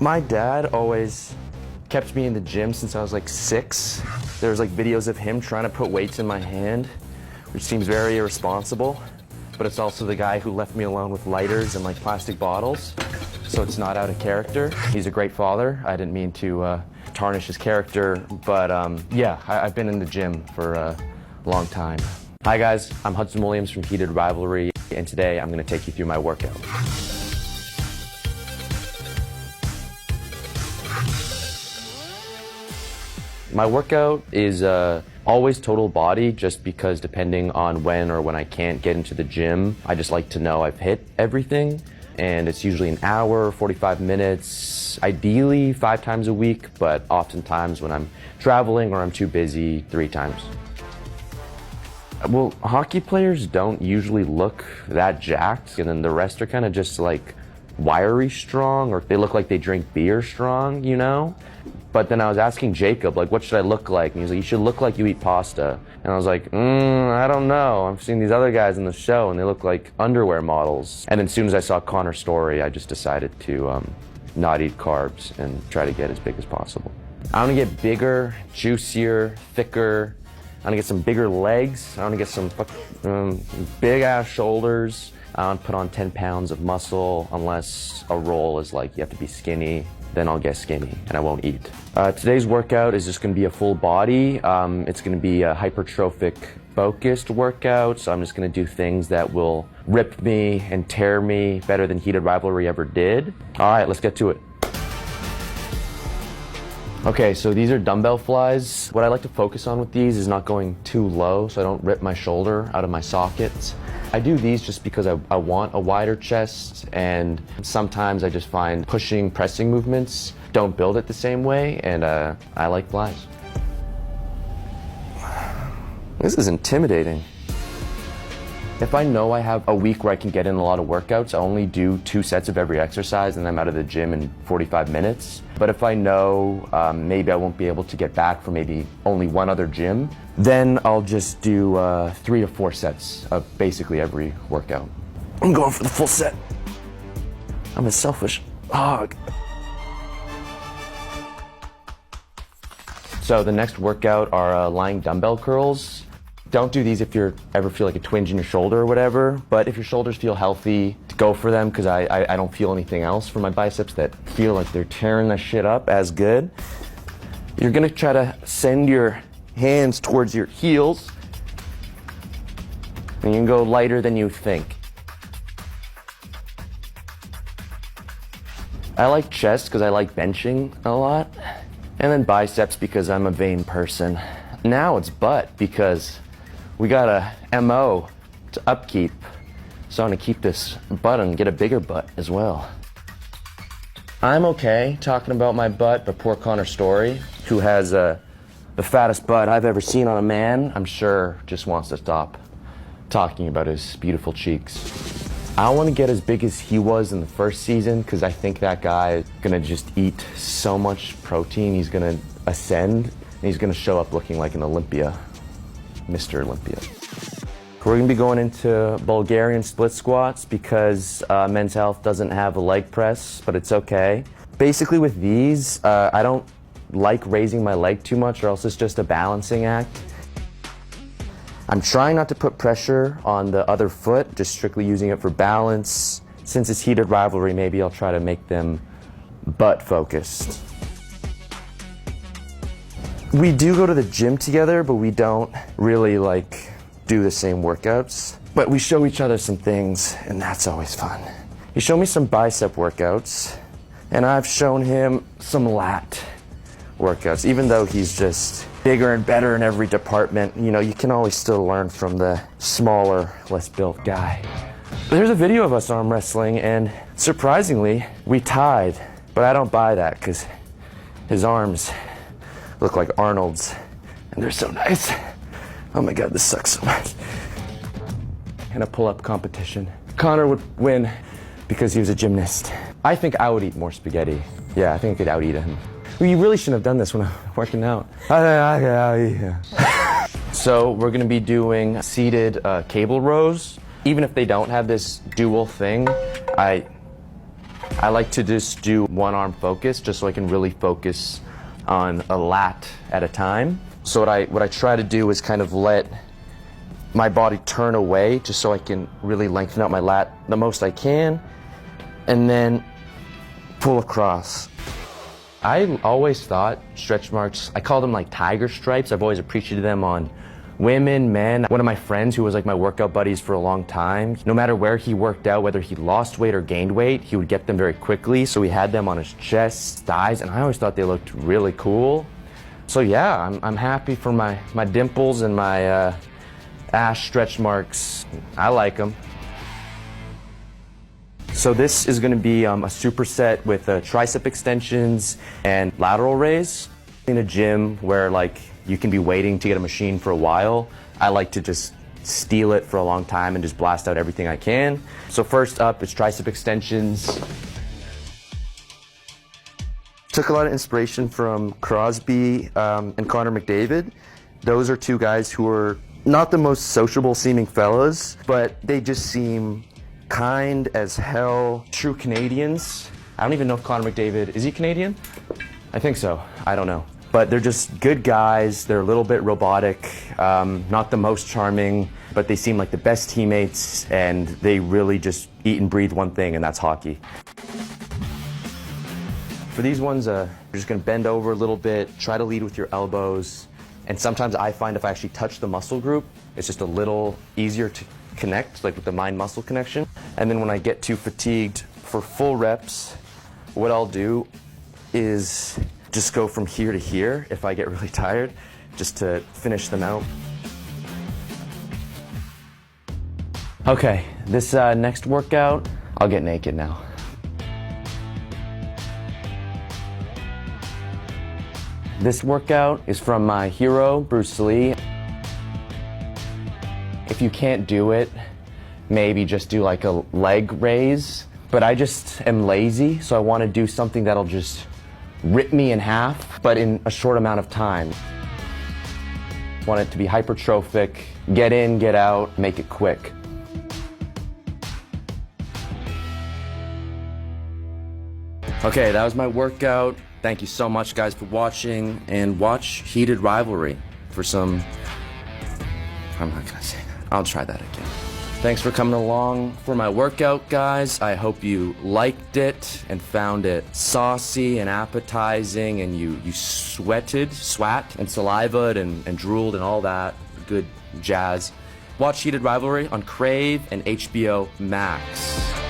My dad always kept me in the gym since I was like 6. There's like videos of him trying to put weights in my hand, which seems very irresponsible, but it's also the guy who left me alone with lighters and like plastic bottles, so it's not out of character. He's a great father. I didn't mean to tarnish his character, but yeah, I've been in the gym for a long time. Hi guys, I'm Hudson Williams from Heated Rivalry, and today I'm gonna take you through my workout. My workout is always total body, just because depending on when I can't get into the gym, I just like to know I've hit everything. And it's usually an hour, 45 minutes, ideally 5 times a week, but oftentimes when I'm traveling or I'm too busy, 3 times. Well, hockey players don't usually look that jacked, and then the rest are kind of just like wiry strong, or they look like they drink beer strong, you know? But then I was asking Jacob, like, what should I look like? And he's like, you should look like you eat pasta. And I was like, I don't know. I've seen these other guys in the show and they look like underwear models. And then as soon as I saw Connor's story, I just decided to not eat carbs and try to get as big as possible. I want to get bigger, juicier, thicker. I want to get some bigger legs. I want to get some big ass shoulders. I want to put on 10 pounds of muscle, unless a role is like you have to be skinny. Then I'll get skinny and I won't eat. Today's workout is just gonna be a full body. It's gonna be a hypertrophic focused workout, so I'm just gonna do things that will rip me and tear me better than Heated Rivalry ever did. All right, let's get to it. Okay, so these are dumbbell flies. What I like to focus on with these is not going too low so I don't rip my shoulder out of my sockets. I do these just because I want a wider chest, and sometimes I just find pushing, pressing movements don't build it the same way, and I like flies. This is intimidating. If I know I have a week where I can get in a lot of workouts, I only do 2 sets of every exercise and I'm out of the gym in 45 minutes. But if I know maybe I won't be able to get back for maybe only 1 other gym, then I'll just do 3 to 4 sets of basically every workout. I'm going for the full set. I'm a selfish hog. So the next workout are lying dumbbell curls. Don't do these if you ever feel like a twinge in your shoulder or whatever, but if your shoulders feel healthy, go for them, because I don't feel anything else for my biceps that feel like they're tearing that shit up as good. You're gonna try to send your hands towards your heels, and you can go lighter than you think. I like chest because I like benching a lot, and then biceps because I'm a vain person. Now it's butt because we got a MO to upkeep, so I'm gonna keep this butt and get a bigger butt as well. I'm okay talking about my butt, but poor Connor Story, who has the fattest butt I've ever seen on a man, I'm sure just wants to stop talking about his beautiful cheeks. I want to get as big as he was in the first season, because I think that guy is gonna just eat so much protein, he's gonna ascend, and he's gonna show up looking like an Olympia. Mr. Olympia. We're gonna be going into Bulgarian split squats because Men's Health doesn't have a leg press, but it's okay. Basically with these, I don't like raising my leg too much, or else it's just a balancing act. I'm trying not to put pressure on the other foot, just strictly using it for balance. Since it's Heated Rivalry, maybe I'll try to make them butt focused. We do go to the gym together, but we don't really like do the same workouts. But we show each other some things, and that's always fun. He showed me some bicep workouts, and I've shown him some lat workouts. Even though he's just bigger and better in every department, you know, you can always still learn from the smaller, less built guy. There's a video of us arm wrestling, and surprisingly, we tied. But I don't buy that, because his arms look like Arnold's, and they're so nice. Oh my God, this sucks so much. In a pull-up competition, Connor would win because he was a gymnast. I think I would eat more spaghetti. Yeah, I think I could out-eat him. Well, you really shouldn't have done this when I'm working out. So we're gonna be doing seated cable rows. Even if they don't have this dual thing, I like to just do one arm focus just so I can really focus on a lat at a time. So what I try to do is kind of let my body turn away just so I can really lengthen out my lat the most I can, and then pull across. I always thought stretch marks, I call them like tiger stripes. I've always appreciated them on women, men. One of my friends who was like my workout buddies for a long time, no matter where he worked out, whether he lost weight or gained weight, he would get them very quickly. So he had them on his chest, thighs, and I always thought they looked really cool. So yeah, I'm happy for my dimples and my ass stretch marks. I like them. So this is going to be a superset with tricep extensions and lateral raise. In a gym where like you can be waiting to get a machine for a while, I like to just steal it for a long time and just blast out everything I can. So first up is tricep extensions. Took a lot of inspiration from Crosby and Connor McDavid. Those are two guys who are not the most sociable seeming fellas, but they just seem kind as hell. True Canadians. I don't even know if Connor McDavid, is he Canadian? I think so. I don't know. But they're just good guys. They're a little bit robotic, not the most charming, but they seem like the best teammates, and they really just eat and breathe one thing, and that's hockey. For these ones, you're just gonna bend over a little bit, try to lead with your elbows, and sometimes I find if I actually touch the muscle group, it's just a little easier to connect, like with the mind-muscle connection. And then when I get too fatigued for full reps, what I'll do is just go from here to here if I get really tired, just to finish them out. Okay, this next workout, I'll get naked now. This workout is from my hero, Bruce Lee. If you can't do it, maybe just do like a leg raise. But I just am lazy, so I want to do something that'll just rip me in half, but in a short amount of time. Want it to be hypertrophic, get in, get out, make it quick. Okay, that was my workout. Thank you so much, guys, for watching, and watch Heated Rivalry for some... I'm not gonna say that. I'll try that again. Thanks for coming along for my workout, guys. I hope you liked it and found it saucy and appetizing, and you swat and salivaed and drooled and all that good jazz. Watch Heated Rivalry on Crave and HBO Max.